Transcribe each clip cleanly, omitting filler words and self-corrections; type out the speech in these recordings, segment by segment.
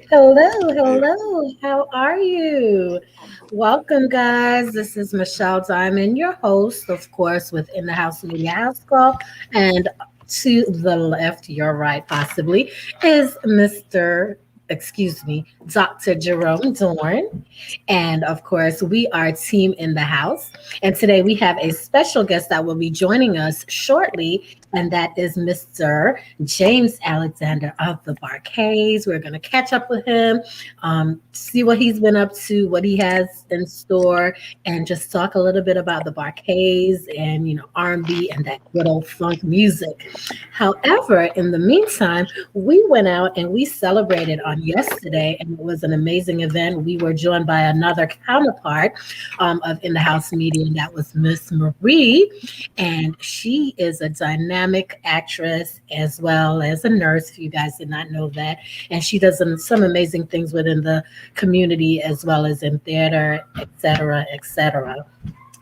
Hello, Hey, hello. How are you? Welcome, guys. This is Michelle Diamond, your host, of course, with In the House Media House Call. And to the left, your right, possibly, is excuse me, Dr. Jerome Dorn. And of course, we are Team in the House. And today we have a special guest that will be joining us shortly, and that is Mr. James Alexander of the Barcades. We're going to catch up with him, see what he's been up to, what he has in store, and just talk a little bit about the Barcades and R&B and that good old funk music. However, in the meantime, we went out and we celebrated on yesterday, and it was an amazing event. We were joined by another counterpart of In the House Media, and that was Miss Marie. And she is a dynamic actress as well as a nurse, if you guys did not know that. And she does some amazing things within the community as well as in theater, et cetera, et cetera.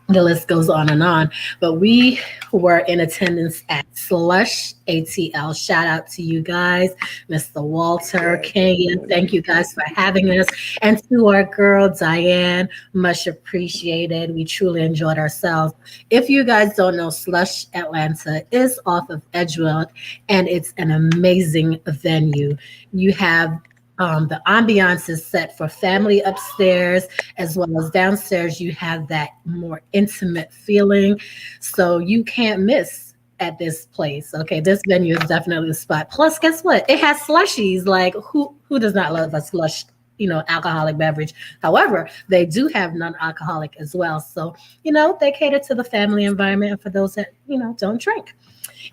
The list goes on and on. But we were in attendance at Slush ATL. Shout out to you guys, Mr. Walter, yeah, Kenya. Thank definitely. you guys for having us. And to our girl, Diane, much appreciated. We truly enjoyed ourselves. If you guys don't know, Slush Atlanta is off of Edgewood, and it's an amazing venue. You have the ambiance is set for family upstairs as well as downstairs. You have that more intimate feeling, so you can't miss at this place. Okay, this venue is definitely the spot. Plus, guess what? It has slushies. Like who does not love a slush? Alcoholic beverage. However, they do have non-alcoholic as well. So, they cater to the family environment and for those that, don't drink.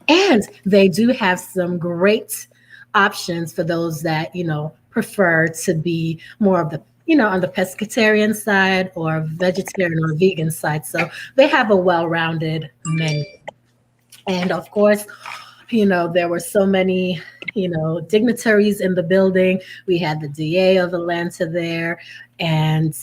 And they do have some great options for those that, prefer to be more of the, on the pescatarian side or vegetarian or vegan side. So they have a well rounded menu. And of course, there were so many, dignitaries in the building. We had the DA of Atlanta there and,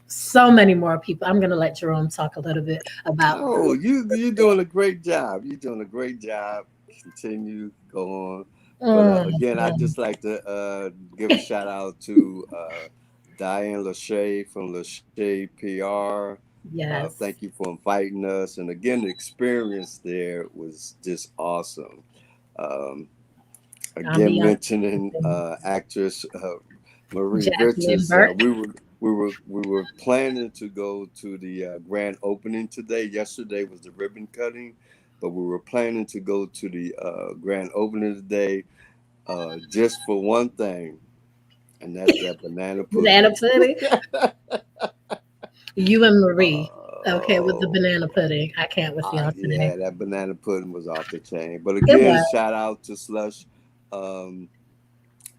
so many more people. I'm going to let Jerome talk a little bit about. Oh, you're doing a great job. You're doing a great job. Continue, go on. But again, I'd Mm, just like to give a shout out to Diane Lachey from Lachey PR. Thank yes. you for inviting us. And again, the experience there was just awesome. Um, Again, Ambiance. mentioning actress Marie Jacqueline Richards, Burke. we were planning to go to the grand opening today. Yesterday was the ribbon cutting, but we were planning to go to the grand opening today just for one thing, and that's that banana Banana pudding. pudding. You and Marie. Okay, with the Oh, banana pudding. I can't with y'all today. yeah, that banana pudding was off the chain. But It again, was. shout out to Slush. Um,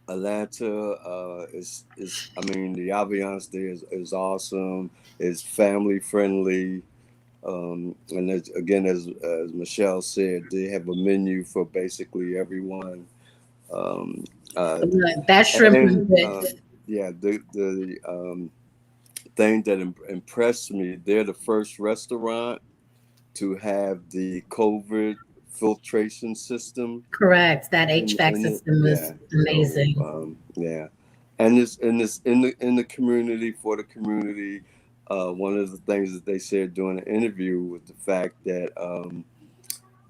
Atlanta is I mean the ambiance there is awesome. It's family friendly. And again, as Michelle said, they have a menu for basically everyone. Um, uh, Look, that shrimp is and good. yeah, the thing that impressed me, they're the first restaurant to have the COVID filtration system Correct. That HVAC in it. system was Yeah. So amazing. yeah, and it's in the community for the community. One of the things that they said during the interview was the fact that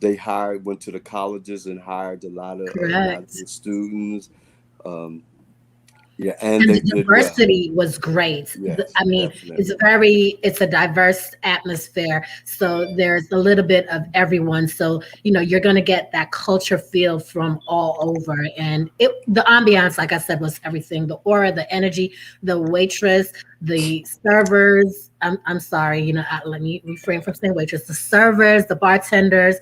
they went to the colleges and hired a lot of Correct. the students. Um, yeah, and And they the did well. diversity was great. Yes, I mean, definitely. it's a diverse atmosphere. So there's a little bit of everyone. So, you're going to get that culture feel from all over. And the ambiance, like I said, was everything. The aura, the energy, the waitress, the servers. I'm sorry, let me refrain from saying waitress. The servers, the bartenders,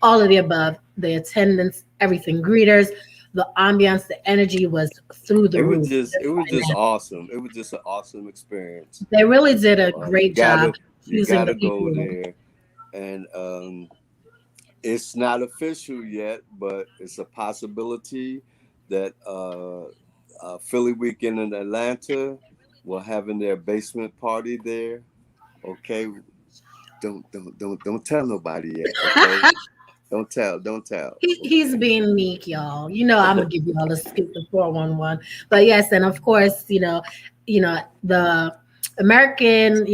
all of the above, the attendants, everything, greeters, the ambiance, the energy was through the roof. It was just awesome. It was just an awesome experience. They really did a So great job you choosing the gotta go people. there, and it's not official yet, but it's a possibility that Philly Weekend in Atlanta will having their basement party there. Okay, don't tell nobody yet. Okay, Don't tell. Don't tell. He's Okay. being meek, y'all. You know, I'm gonna give you all the scoop, the 411. But yes, and of course, the American,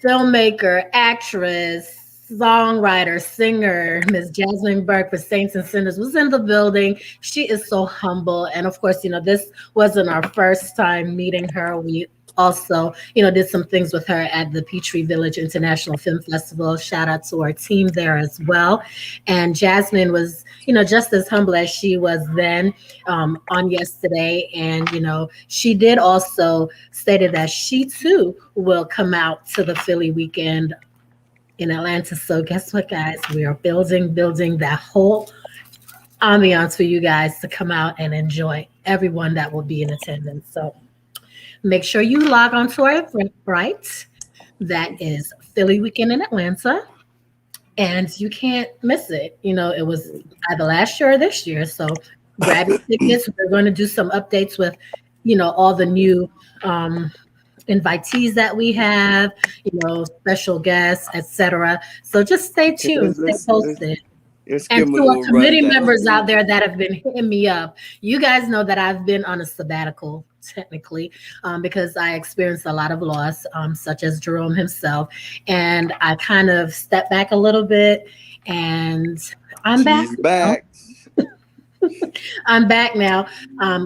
filmmaker, actress, songwriter, singer, Miss Jasmine Burke for Saints and Sinners was in the building. She is so humble. And of course, this wasn't our first time meeting her. We also, did some things with her at the Peachtree Village International Film Festival. Shout out to our team there as well. And Jasmine was, just as humble as she was then on yesterday. And, she did also stated that she too will come out to the Philly weekend in Atlanta. So guess what, guys? We are building that whole ambiance for you guys to come out and enjoy everyone that will be in attendance. So make sure you log on to our Eventbrite. That is Philly Weekend in Atlanta. And you can't miss it. It was either last year or this year. So grab your tickets. We're going to do some updates with, all the new invitees that we have, special guests, etc. So just stay Okay. tuned, stay posted. Let's And give them a to our little committee rundown. members out there that have been hitting me up, you guys know that I've been on a sabbatical technically because I experienced a lot of loss, such as Jerome himself. And I kind of stepped back a little bit and I'm back She's now. back. I'm back now,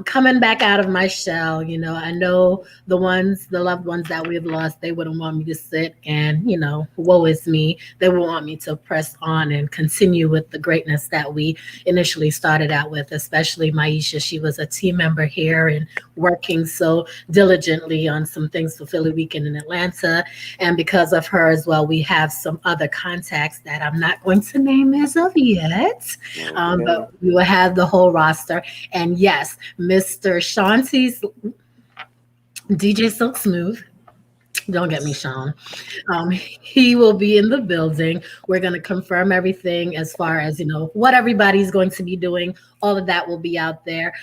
coming back out of my shell. I know the loved ones that we've lost, they wouldn't want me to sit and, woe is me. They would want me to press on and continue with the greatness that we initially started out with, especially Maisha. She was a team member here and working so diligently on some things for Philly Weekend in Atlanta. And because of her as well, we have some other contacts that I'm not going to name as of yet. Okay. But we will have the whole roster. And yes, Mr. Shanti's DJ Silk Smooth. Don't get me, Sean. He will be in the building. We're going to confirm everything as far as, what everybody's going to be doing. All of that will be out there.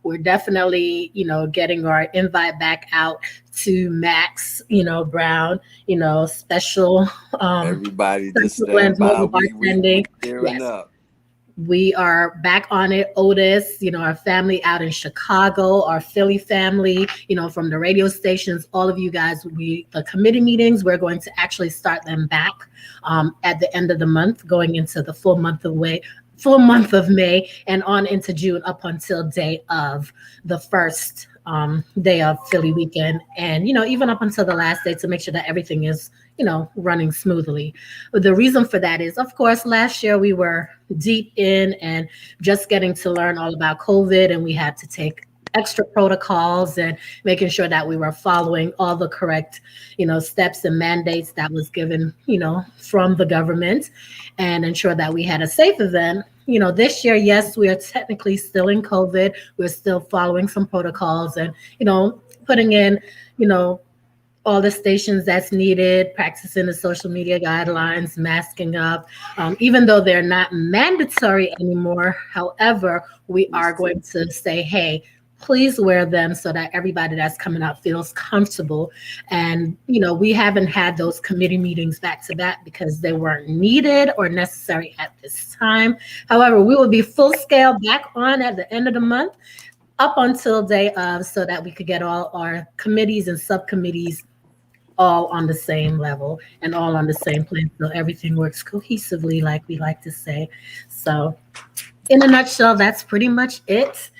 We're definitely, getting our invite back out to Max, Brown, Everybody just Central Blends stand by. Mobile We Bartending. gearing Yes, up. we are back on it. Otis, our family out in Chicago, our Philly family, from the radio stations, all of you guys, the committee meetings, we're going to actually start them back at the end of the month, going into the full month of May and on into June up until day of the first day of Philly weekend. And, even up until the last day to make sure that everything is, running smoothly. But the reason for that is, of course, last year we were deep in and just getting to learn all about COVID, and we had to take extra protocols and making sure that we were following all the correct, steps and mandates that was given, from the government and ensure that we had a safe event. This year, yes, we are technically still in COVID. We're still following some protocols and, putting in, you know, all the stations that's needed, practicing the social media guidelines, masking up, even though they're not mandatory anymore. However, we We are still, going to say, hey, please wear them so that everybody that's coming out feels comfortable. And, we haven't had those committee meetings back to back because they weren't needed or necessary at this time. However, we will be full scale back on at the end of the month up until day of so that we could get all our committees and subcommittees all on the same level and all on the same plan so everything works cohesively like we like to say. So in a nutshell, that's pretty much it.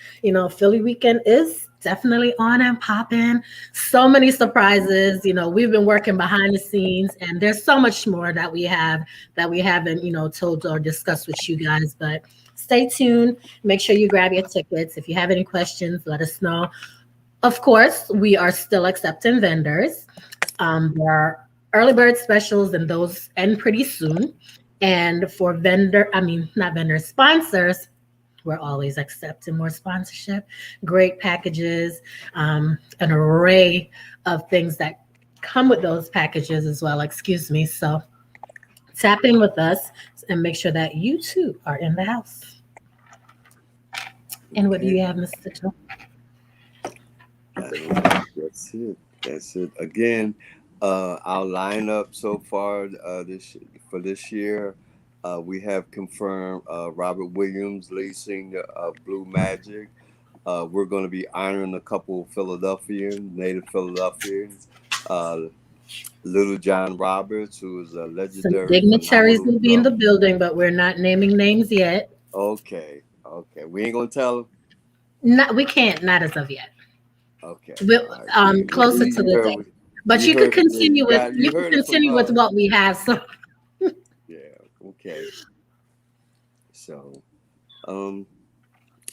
Philly weekend is definitely on and popping. So many surprises. We've been working behind the scenes, and there's so much more that we haven't, told or discussed with you guys. But stay tuned. Make sure you grab your tickets. If you have any questions, let us know. Of course, we are still accepting vendors. There are early bird specials and those end pretty soon. And for not vendors, sponsors, we're always accepting more sponsorship, great packages, an array of things that come with those packages as well. Excuse me. So tap in with us and make sure that you too are in the house. And what do okay. you have, Mr. Joe? That's it. That's it. Again, our lineup so far this for this year. We have confirmed Robert Williams, lead singer of Blue Magic. We're going to be honoring a couple of Philadelphians, native Philadelphians. Uh, Little John Roberts, who is a Some legendary, dignitaries phenomenal will be in the drummer. building, but we're not naming names yet. Okay, okay. We ain't gonna tell him. Not, we can't, not as of yet. Okay, We'll, all right. closer to You the heard, day. But you heard, yeah, you you can heard it from continue with her. what we have. So Yeah, okay. So, um,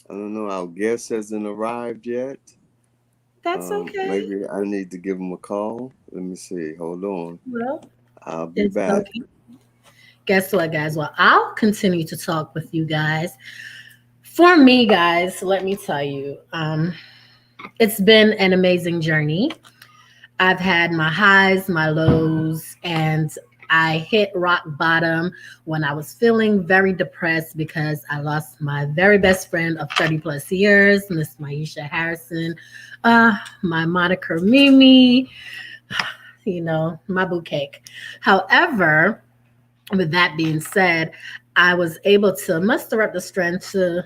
I don't know. Our guest hasn't arrived yet. that's okay. Maybe I need to give him a call. Let me see. Hold on. Well, I'll be it's back. okay. Guess what, guys? Well, I'll continue to talk with you guys. For me, guys, let me tell you, it's been an amazing journey. I've had my highs, my lows, and I hit rock bottom when I was feeling very depressed because I lost my very best friend of 30 plus years, Miss Maisha Harrison, my moniker Mimi, my boo cake. However, with that being said, I was able to muster up the strength to,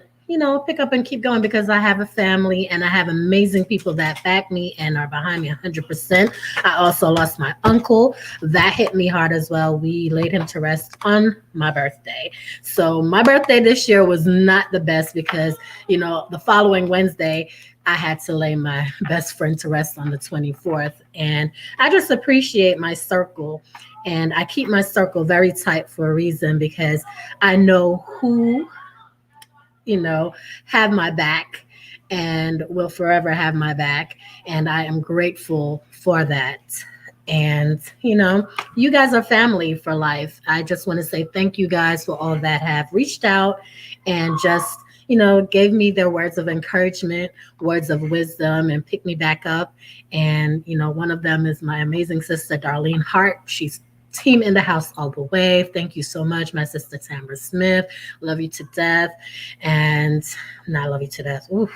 pick up and keep going because I have a family and I have amazing people that back me and are behind me 100%. I also lost my uncle. That hit me hard as well. We laid him to rest on my birthday. So my birthday this year was not the best because, the following Wednesday, I had to lay my best friend to rest on the 24th. And I just appreciate my circle, and I keep my circle very tight for a reason because I know who, you know, have my back and will forever have my back. And I am grateful for that. And, you guys are family for life. I just want to say thank you guys for all that have reached out and just, gave me their words of encouragement, words of wisdom, and picked me back up. And, one of them is my amazing sister, Darlene Hart. She's team in the house all the way. Thank you so much, my sister Tamara Smith. Love you to death. And not love you to death. Oof,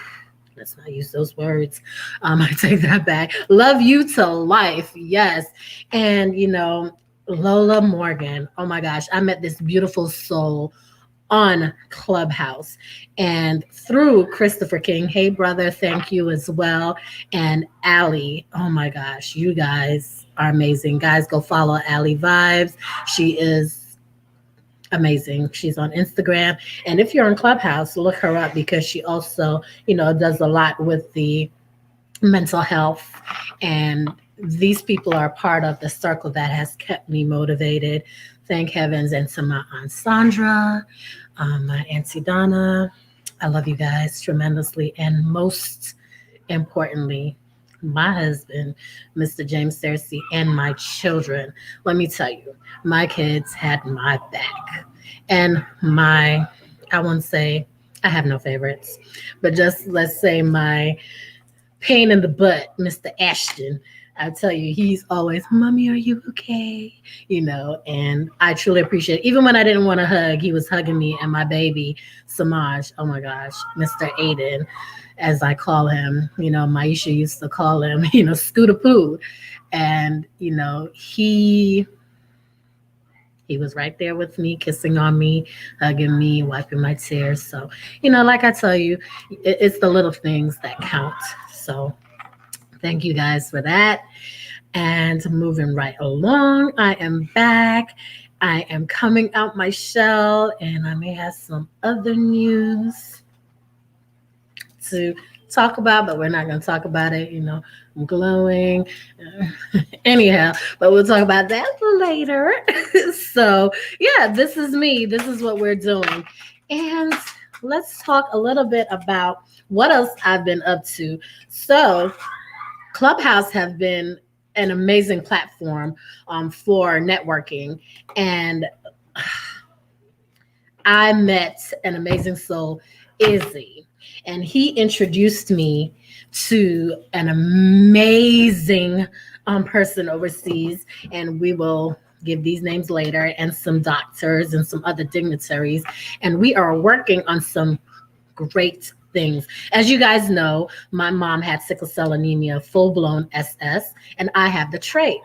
let's not use those words. I take that back. Love you to life. Yes. And, Lola Morgan. Oh my gosh. I met this beautiful soul on Clubhouse and through Christopher King. Hey, brother, thank you as well. And Allie, oh my gosh, you guys are amazing. Guys, go follow Allie Vibes. She is amazing. She's on Instagram. And if you're on Clubhouse, look her up because she also, does a lot with the mental health. And these people are part of the circle that has kept me motivated. Thank heavens. And to my Aunt Sandra, my Auntie Donna, I love you guys tremendously. And most importantly, my husband, Mr. James Cersei, and my children. Let me tell you, my kids had my back. And I won't say I have no favorites, but just let's say my pain in the butt, Mr. Ashton. I tell you, he's always, Mommy, are you okay? And I truly appreciate it. Even when I didn't want to hug, he was hugging me and my baby, Samaj. Oh my gosh, Mr. Aiden, as I call him. Maisha used to call him, Scooter Poo. And, he was right there with me, kissing on me, hugging me, wiping my tears. So, like I tell you, it's the little things that count. So, thank you guys for that. And moving right along, I am back. I am coming out my shell, and I may have some other news to talk about, but we're not going to talk about it. I'm glowing. Anyhow, but we'll talk about that later. So, yeah, this is me. This is what we're doing. And let's talk a little bit about what else I've been up to. So, Clubhouse have been an amazing platform for networking. And I met an amazing soul, Izzy, and he introduced me to an amazing person overseas. And we will give these names later, and some doctors and some other dignitaries. And we are working on some great things. As you guys know, my mom had sickle cell anemia, full blown SS, and I have the trait.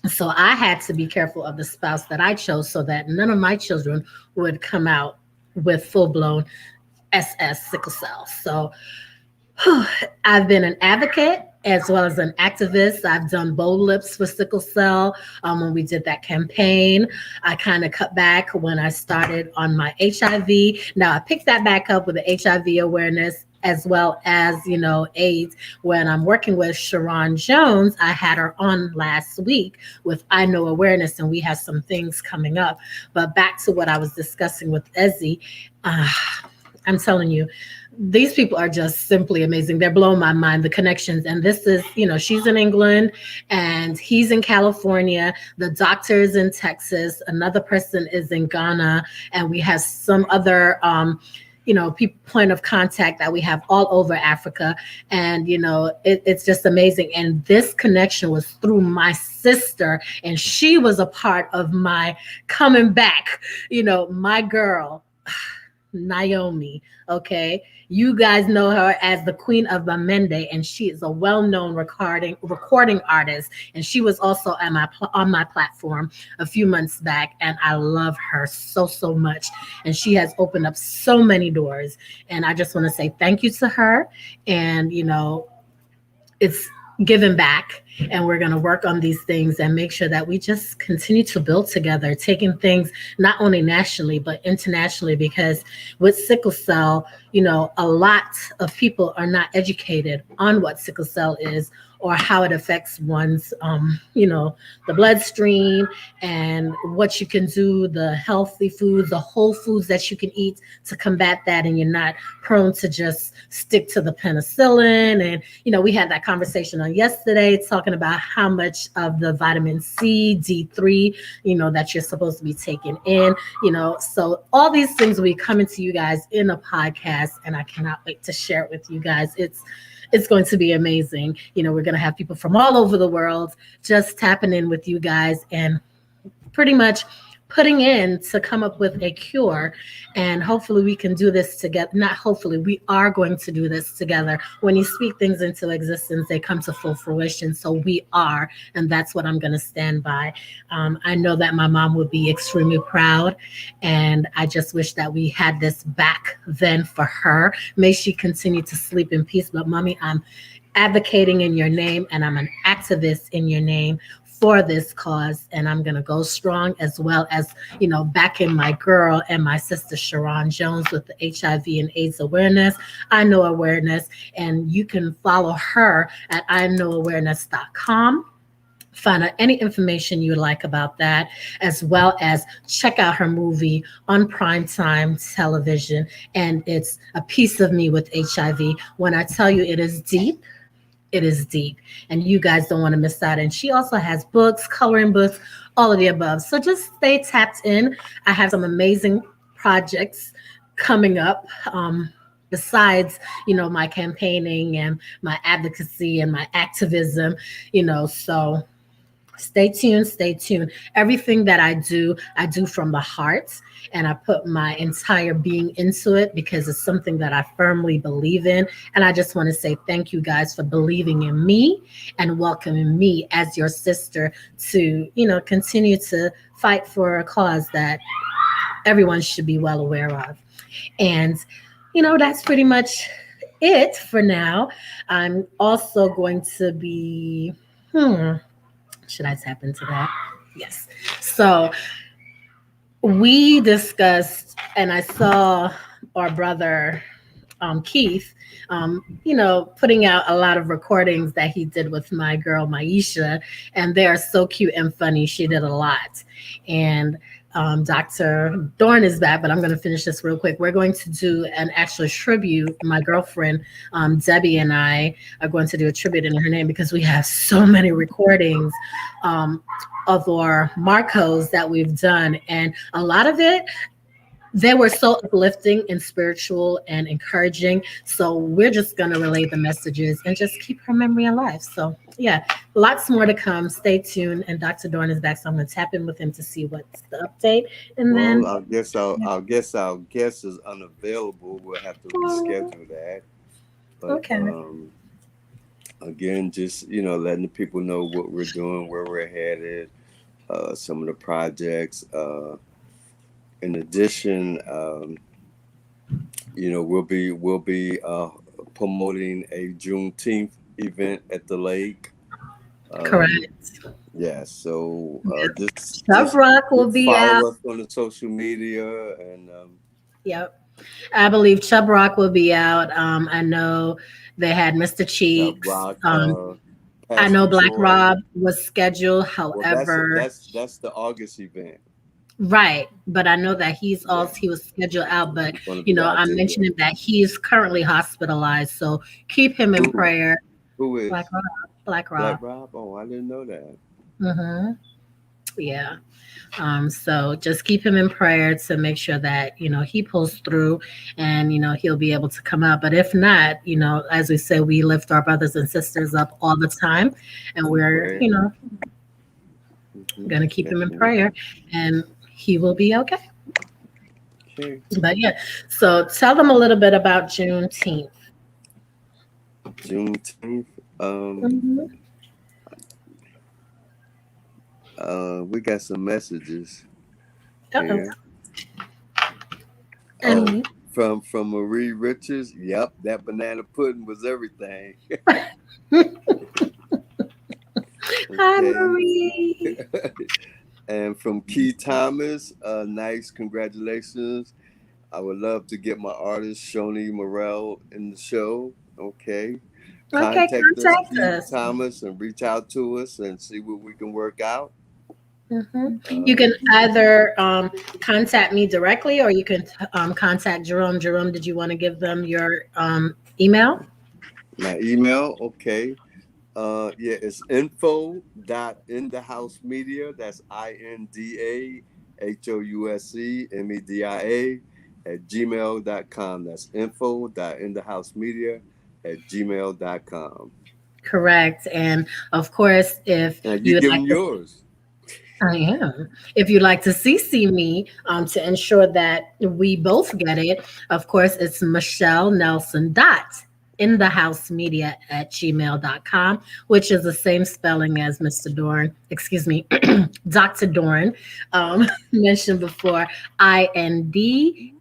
So I had to be careful of the spouse that I chose so that none of my children would come out with full blown SS sickle cell. So I've been an advocate as well as an activist. I've done bold lips for sickle cell. When we did that campaign, I kind of cut back when I started on my HIV. Now I picked that back up with the HIV awareness as well as AIDS. When I'm working with Sharon Jones, I had her on last week with I Know Awareness, and we have some things coming up. But back to what I was discussing with Ezzy, uh, I'm telling you, these people are just simply amazing. They're blowing my mind, the connections. And this is, she's in England and he's in California. The doctor is in Texas. Another person is in Ghana. And we have some other, people, point of contact that we have all over Africa. And, it's just amazing. And this connection was through my sister. And she was a part of my coming back, my girl. Naomi. Okay, you guys know her as the Queen of Bamende, and she is a well-known recording artist. And she was also on my platform a few months back, and I love her so much. And she has opened up so many doors. And I just want to say thank you to her. And it's giving back, and we're going to work on these things and make sure that we just continue to build together, taking things not only nationally but internationally, because with sickle cell, a lot of people are not educated on what sickle cell is or how it affects one's the bloodstream, and what you can do, the healthy foods, the whole foods that you can eat to combat that, and you're not prone to just stick to the penicillin. And we had that conversation on yesterday talking about how much of the vitamin C, D3, that you're supposed to be taking in. So all these things will be coming to you guys in a podcast, and I cannot wait to share it with you guys. It's going to be amazing. We're going to have people from all over the world just tapping in with you guys and pretty much putting in to come up with a cure. And hopefully we can do this together. Not hopefully, we are going to do this together. When you speak things into existence, they come to full fruition. So we are, and that's what I'm going to stand by. I know that my mom would be extremely proud, and I just wish that we had this back then for her. May she continue to sleep in peace. But mommy, I'm advocating in your name, and I'm an activist in your name for this cause, and I'm going to go strong, as well as backing my girl and my sister Sharon Jones with the HIV and AIDS awareness, I Know Awareness. And you can follow her at iknowawareness.com. Find out any information you would like about that, as well as check out her movie on primetime television. And it's A Piece of Me with HIV. When I tell you it is deep, it is deep, and you guys don't want to miss out. And she also has books, coloring books, all of the above. So just stay tapped in. I have some amazing projects coming up. Besides, my campaigning and my advocacy and my activism, so stay tuned, stay tuned. Everything that I do from the heart, and I put my entire being into it because it's something that I firmly believe in. And I just want to say thank you guys for believing in me and welcoming me as your sister to, continue to fight for a cause that everyone should be well aware of. And, that's pretty much it for now. I'm also going to be, should I tap into that? Yes. So we discussed, and I saw our brother Keith, putting out a lot of recordings that he did with my girl Maisha, and they are so cute and funny. She did a lot, and Dr. Dorn is back, but I'm going to finish this real quick. We're going to do an actual tribute. My girlfriend Debbie and I are going to do a tribute in her name because we have so many recordings of our Marcos that we've done, and a lot of it, they were so uplifting and spiritual and encouraging. So we're just going to relay the messages and just keep her memory alive. So yeah, lots more to come. Stay tuned. And Dr. Dorn is back, so I'm going to tap in with him to see what's the update. And Well, then, our guest is unavailable. We'll have to oh, reschedule that. But okay. again, just letting the people know what we're doing, where we're headed. some of the projects. In addition, we'll be promoting a Juneteenth event at the lake. Um, Correct. yeah, so Chubb Rock will just be out. follow us on the social media and Yep. I believe Chubb Rock will be out. I know they had Mr. Chubb Cheeks. Rock, I Pastor know Black Troy. Rob was scheduled. Well, that's However, that's the August event. right, but I know that Yeah, he was scheduled out, but he's gonna be out I'm there. Yeah. mentioning that he's currently hospitalized, so keep him in Who prayer. who Black is Rob, Black Black Rob. Rob? Oh, I didn't know that. Mm-hmm. Yeah. So just keep him in prayer to make sure that he pulls through, and he'll be able to come out. But if not, as we say, we lift our brothers and sisters up all the time, and In we're prayer. gonna keep him in prayer, Absolutely. and he will be okay. Okay. But yeah, so tell them a little bit about Juneteenth. Juneteenth. Mm-hmm. We got some messages Uh-oh. here. Oh, And from Marie Richards. Yep, that banana pudding was everything. hi, Okay. Marie. And from Key Thomas, nice congratulations. I would love to get my artist Shoni Morel in the show. Okay. Okay, Contact us, contact Key us. Thomas, and reach out to us and see what we can work out. Hmm. You can Um, either contact me directly, or you can contact Jerome. Jerome, did you want to give them your email? my email, okay. Yeah, it's info.indahousemedia. That's InDaHousemedia at gmail.com. That's info.indahousemedia at gmail.com. Correct. And of course, if Now you you would give like them to, yours. I am. If you'd like to CC me to ensure that we both get it, of course, it's Michelle Nelson dot in the house media at gmail.com, which is the same spelling as Mr. Dorn, excuse me, Dr. Dorn mentioned before, InDA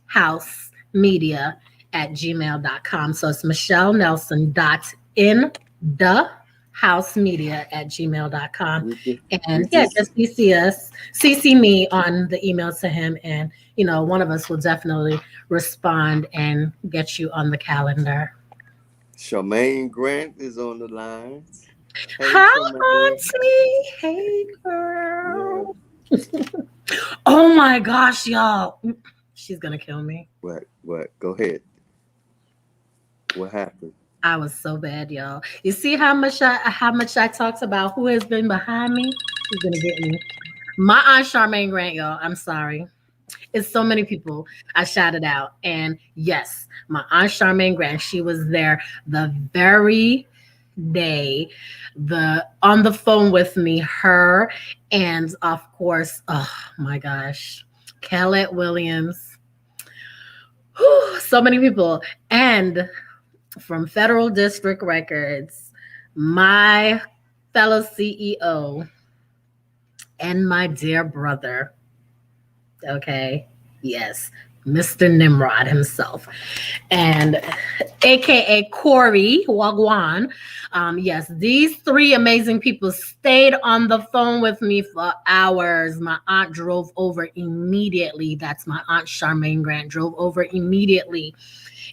house media at gmail.com. So it's Michelle Nelson dot in the house media at gmail.com. We just, we And yeah, just just CC us, CC me on the email to him, and one of us will definitely respond and get you on the calendar. Charmaine Grant is on the line. Hey, Hi, Charmaine. Auntie. Hey, Yeah. girl. Oh my gosh, y'all. She's gonna kill me. What? What? Go ahead. What happened? I was so bad, y'all. You see how much I talked about who has been behind me? She's gonna get me. My aunt Charmaine Grant, y'all. I'm sorry. It's so many people I shouted out. And yes, my aunt Charmaine Grant, she was there the very day, the on the phone with me, her, and of course, oh my gosh, Kellett Williams. Whew, so many people. And from Federal District Records, my fellow CEO and my dear brother. Okay. Yes. Mr. Nimrod himself. And AKA Corey Wagwan. Yes, these three amazing people stayed on the phone with me for hours. My aunt drove over immediately. That's my aunt Charmaine Grant, drove over immediately,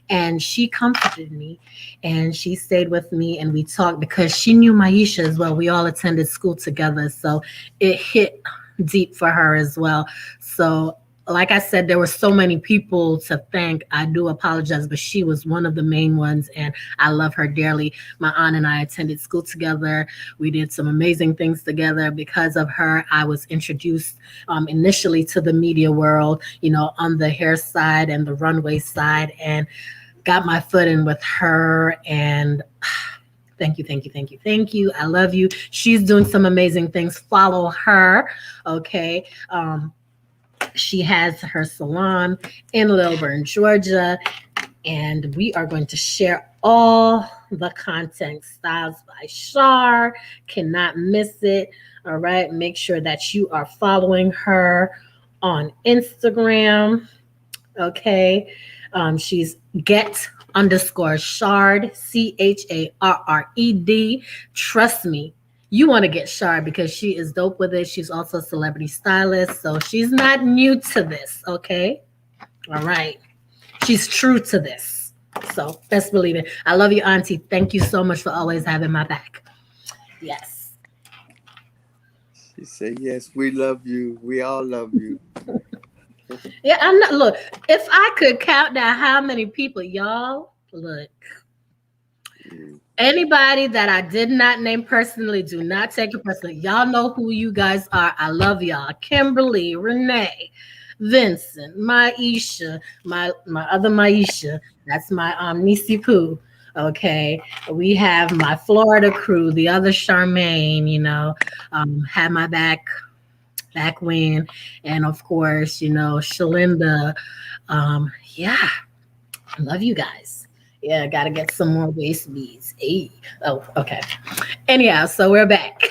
and she comforted me, and she stayed with me, and we talked because she knew Maisha as well. We all attended school together, so it hit deep for her as well. So like I said, there were so many people to thank. I do apologize, but she was one of the main ones, and I love her dearly. My aunt and I attended school together. We did some amazing things together. Because of her, I was introduced initially to the media world, on the hair side and the runway side, and got my foot in with her. And thank you, thank you, thank you, thank you. I love you. She's doing some amazing things. Follow her, okay? She has her salon in Lilburn, Georgia. and we are going to share all the content styles by Shar. Cannot miss it. All right. Make sure that you are following her on Instagram. Okay. She's get underscore shard, CHARRED. Trust me, you want to get Shard because she is dope with it. She's also a celebrity stylist. So she's not new to this. Okay. All right. She's true to this. So best believe it. I love you, Auntie. Thank you so much for always having my back. Yes. She said, "Yes, we love you. We all love you." Yeah, I'm not look, if I could count down how many people, y'all, look. Mm. Anybody that I did not name personally, do not take it personally. Y'all know who you guys are. I love y'all. Kimberly, Renee, Vincent, Maisha, my other Maisha. That's my Nisi Poo. Okay. We have my Florida crew, the other Charmaine, had my back when. And of course, Shalinda. Yeah, I love you guys. Yeah, gotta get some more waist beads. Hey. Oh, okay. Anyhow, so we're back.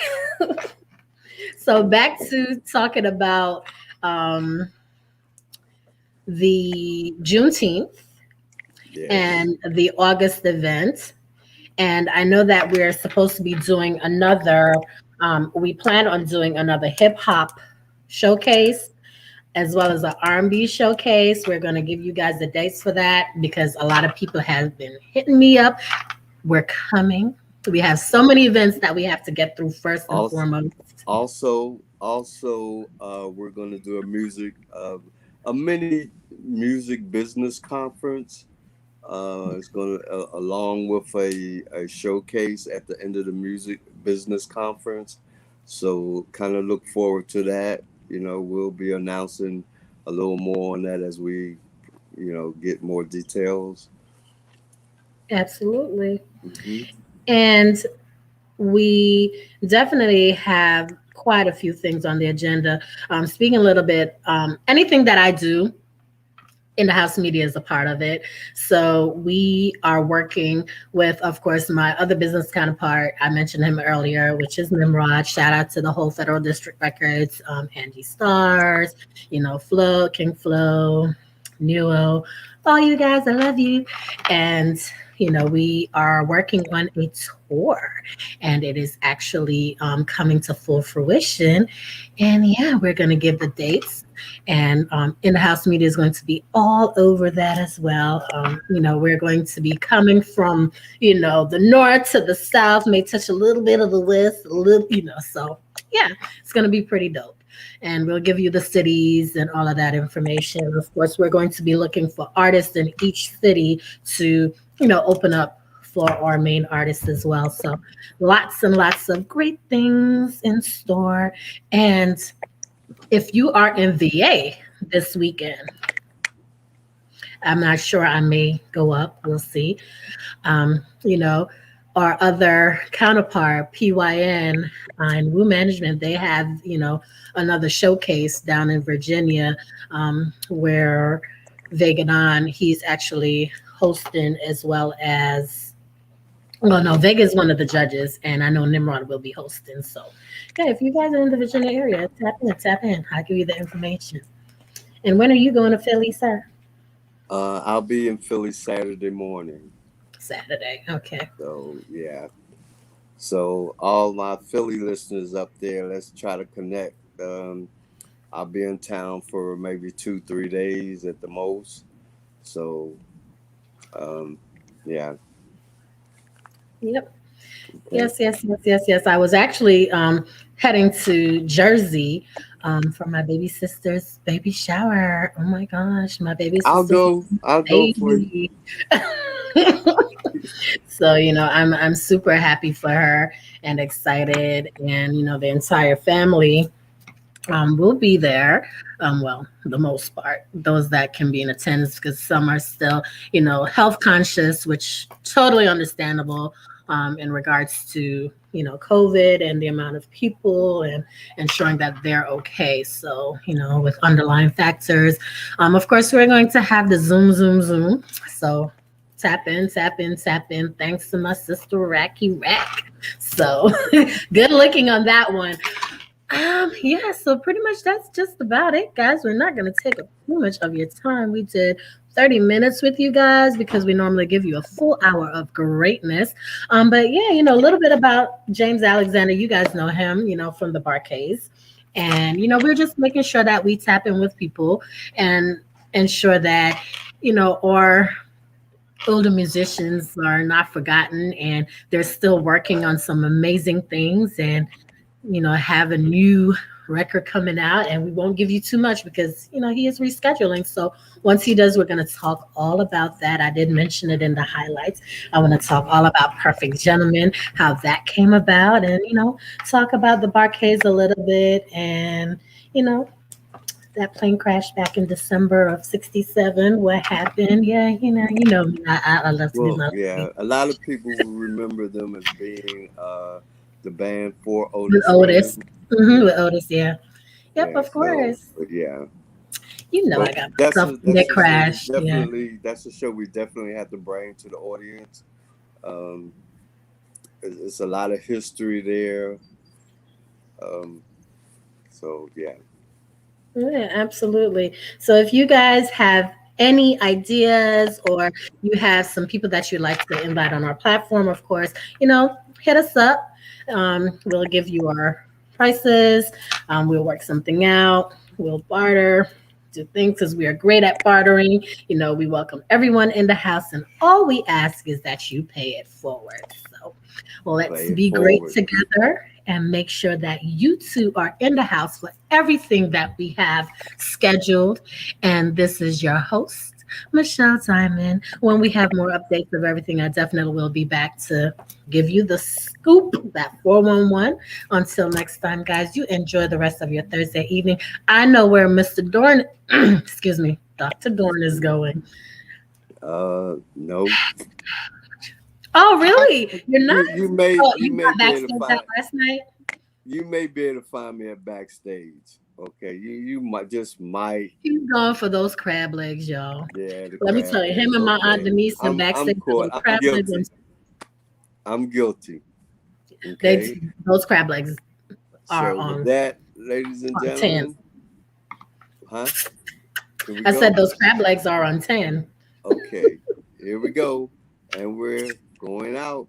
So back to talking about um, the Juneteenth Yes. and the August event. And I know that we're supposed to be doing another, we plan on doing another hip hop showcase as well as an R&B showcase. We're going to give you guys the dates for that because a lot of people have been hitting me up. We're coming. We have so many events that we have to get through first and Also, foremost. we're gonna do a mini music business conference. It's going to, along with a showcase at the end of the music business conference. So, kind of look forward to that. We'll be announcing a little more on that as we, get more details. Absolutely. Hmm. And we definitely have quite a few things on the agenda. Speaking a little bit, anything that I do in the house media is a part of it. So we are working with, of course, my other business counterpart. I mentioned him earlier, which is Nimrod. Shout out to the whole Federal District Records, Angie Stars, Flo, King Flo, Nuo, all you guys, I love you. And we are working on a tour, and it is actually coming to full fruition. And yeah, we're going to give the dates, and in the house media is going to be all over that as well. We're going to be coming from the north to the south, may touch a little bit of the west, a little, so yeah, it's going to be pretty dope. And we'll give you the cities and all of that information. Of course, we're going to be looking for artists in each city to open up for our main artists as well. So lots and lots of great things in store. And if you are in VA this weekend, I'm not sure, I may go up. We'll see. You know, our other counterpart, PYN and Woo Management, they have, another showcase down in Virginia, where Veganon, he's actually hosting, as well as, well, no, Vega is one of the judges, and I know Nimrod will be hosting. So, yeah, if you guys are in the Virginia area, tap in, tap in. I'll give you the information. And when are you going to Philly, sir? I'll be in Philly Saturday morning. Saturday. Okay. So, yeah. So, all my Philly listeners up there, let's try to connect. I'll be in town for maybe 2, 3 days at the most. So, um, yeah. Yep. Okay. Yes, yes, yes, yes, yes. I was actually heading to Jersey for my baby sister's baby shower. Oh my gosh, my baby I'll sister's go. I'll go for you. baby. So, I'm super happy for her and excited, and the entire family will be there. Well, the most part, those that can be in attendance, because some are still, health conscious, which totally understandable, in regards to, COVID and the amount of people and ensuring that they're okay. So, with underlying factors, of course, we're going to have the Zoom, Zoom, Zoom. So tap in, tap in, tap in. Thanks to my sister Racky Rack. So good looking on that one. Yeah, so pretty much that's just about it, guys. We're not going to take up too much of your time. We did 30 minutes with you guys because we normally give you a full hour of greatness. But yeah, a little bit about James Alexander. You guys know him, from the Barcades. And, we're just making sure that we tap in with people and ensure that, our older musicians are not forgotten and they're still working on some amazing things and have a new record coming out, and we won't give you too much because he is rescheduling. So once he does, we're going to talk all about that. I did mention it in the highlights. I want to talk all about Perfect Gentleman, how that came about, and talk about the Barcades a little bit, and you know that plane crash back in December of '67. What happened? Yeah, me. I love to do Well, my yeah, a lot of people will remember them as being the band for with Otis Otis. Redding. With Yeah, Otis, yeah. Yep, yeah. of So, course. but yeah, I but got myself in that that's a show we crash. Yeah. definitely that's a show we definitely have to bring to the audience. Um, it's a lot of history there. Um, so yeah, Yeah, absolutely. So if you guys have any ideas or you have some people that you'd like to invite on our platform, of course, hit us up. We'll give you our prices. We'll work something out. We'll barter, do things because we are great at bartering. We welcome everyone in the house, and all we ask is that you pay it forward. So let's play it be great forward. together and make sure that you two are in the house for everything that we have scheduled. And this is your host, Michelle Diamond. When we have more updates of everything, I definitely will be back to give you the scoop, that 411. Until next time, guys, you enjoy the rest of your Thursday evening. I know where Mr. Dorn, excuse me, Dr. Dorn is going. No, Oh, really? You're not? Oh, you you may got be able to backstage that find last night? you may be able to find me at backstage. Okay, you might just might. He's going for those crab legs, y'all. Yeah, the Let me crab tell you, him legs. and my aunt Okay, Denise and I'm backstage caught. those I'm crab legs. guilty. I'm guilty. They Okay. those crab legs are So with on that, ladies and 10. gentlemen, huh? Can we I said go? those crab legs are on 10. Okay. Here we go, and we're going out.